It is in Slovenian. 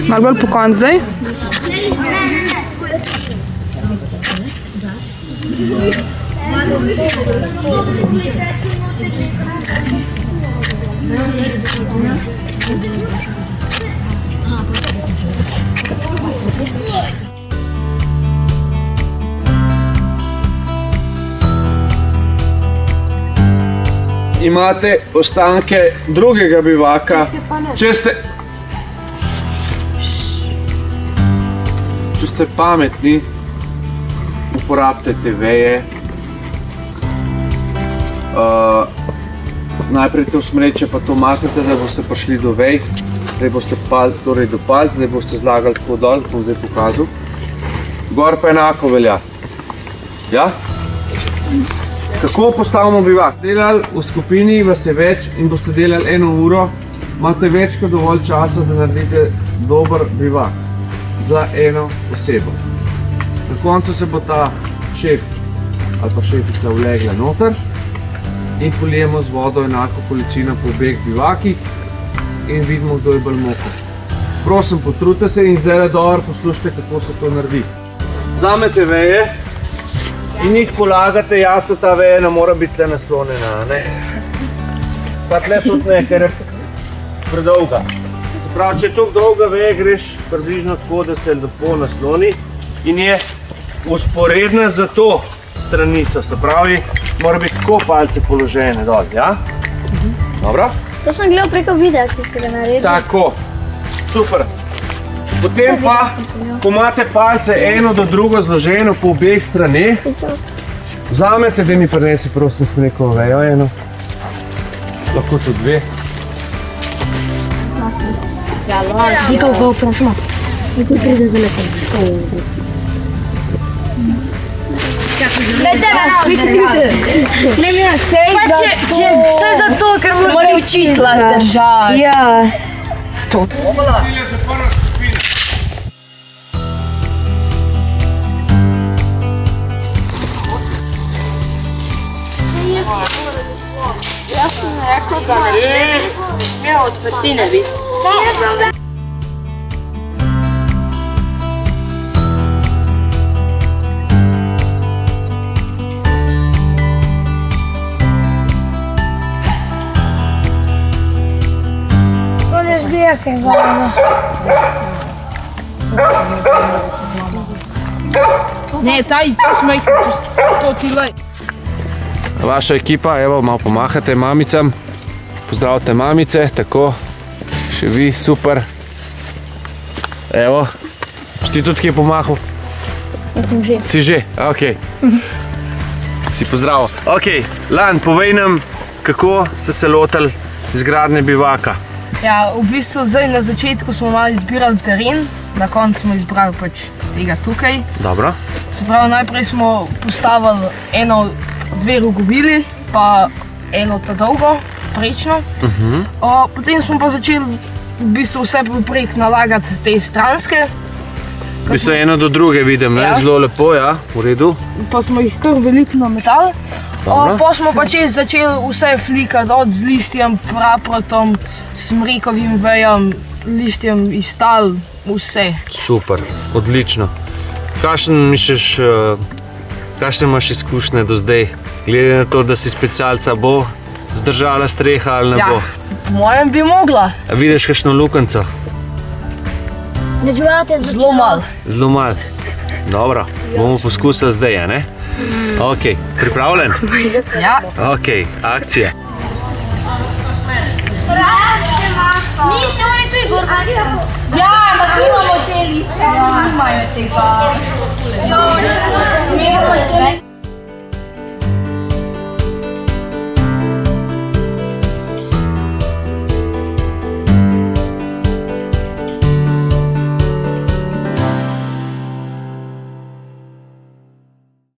Malo bolj pokonj zdaj. Imate ostanke drugega bivaka. Če ste pametni, uporabite te veje. Najprej to smreče pa to maknete, da boste prišli do vej. Zdaj boste torej do palc, zdaj boste zlagali tako dol, bom zdaj pokazal. Gor pa enako velja. Ja? Kako postavimo bivak? Delali v skupini vas je več in boste delali 1 uro, imate več kot dovolj časa, da naredite dober bivak za eno osebo. Na koncu se bo ta šef ali pa šefica vlegla noter in polijemo z vodo enako količino po obeh bivakih in vidimo, kdo je bolj mokro. Prosim, potrudite se in zdaj dobro poslušajte, kako se to naredi. Vzamete veje in jih polagate, jasno ta veja ne mora biti tle naslonjena, ne? Pa tle tudi ne, ker je predolga. Se pravi, če je toliko dolga veja, greš približno tako, da se lepo nasloni in je usporedna za to stranico, se pravi, mora biti tako palce položene dol, ja? Dobro? To sem gledal preko videa, ki ste ga naredili. Tako, super. Potem pa, ko imate palce eno do drugo zloženo po obeh straneh, vzamete, da mi prinesi prosim s neko vejo eno. Lahko tudi dve. Dikal bo vprašamo. Nekaj pride za nekaj. Vse zato, ker morajo učiti lahko držati. Ja. To. Jaz sem rekel, da ne smije odprtine biti. Kaj varno. Ne, taj smeh, to ti lej. Vaša ekipa, evo, malo pomahate mamicam. Pozdravite mamice, tako. Še vi, super. Evo, si ti tudi kje pomahal? Že. Si že, okej. Si pozdravil. Okej, Lan, povej nam, kako ste se lotili izgradnje bivaka. Ja, v bistvu zdaj na začetku smo malo izbirali teren, na koncu smo izbrali pač tega tukaj. Dobro. Se pravi, najprej smo postavili dve rogovili, pa eno ta dolgo, prečno. Potem smo pa začeli v bistvu vse poprek nalagati te stranske. V bistvu eno do druge vidim, ne? Zelo lepo, ja, v redu. Pa smo jih kar veliko nametali. Pa smo pa začeli vse flikati, od z listjem, praprotom, smrekovim vejam, listjem iz tal, vse. Super, odlično. Kakšne imaš izkušnje do zdaj? Glede na to, da si specialca, bo zdržala streha ali ne bo? Ja, po mojem bi mogla. A vidiš kakšno lukenco? Zelo malo. Zelo malo. Dobro, bomo poskusili zdaj, a ne? Ok, pripravljen? Ja. Ok, akcija. Niste oni tu Igor? Ja, ampak imamo te liste, nimajo tega. Jo, nismo.